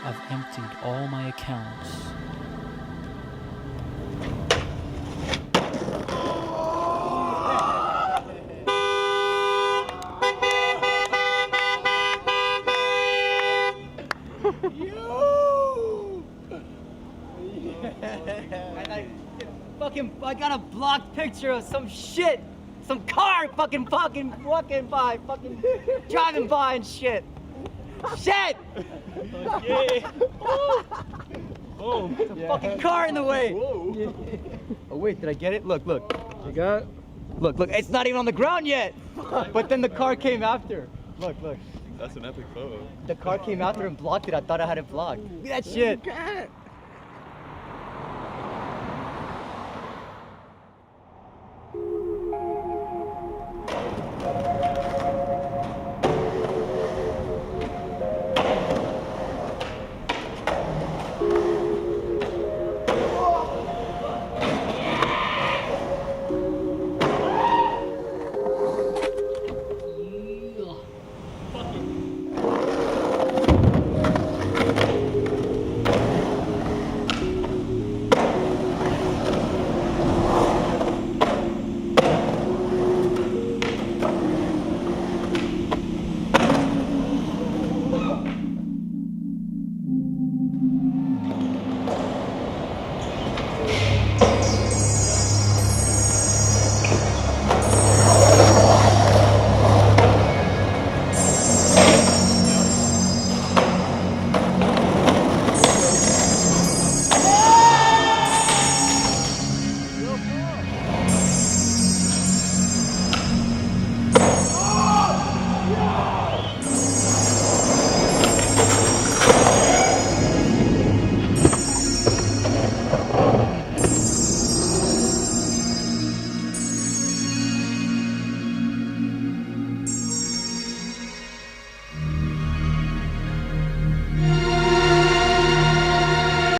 I've emptied all my accounts. I got a blocked picture of some shit, some car fucking walking by, fucking driving by and shit. Shit! Yeah. Boom. There's a fucking car in the way. Oh wait, did I get it? Look. You got? Look, it's not even on the ground yet. But then the car came after. Look. That's an epic photo. The car came after and blocked it. I thought I had it blocked. Look at that shit.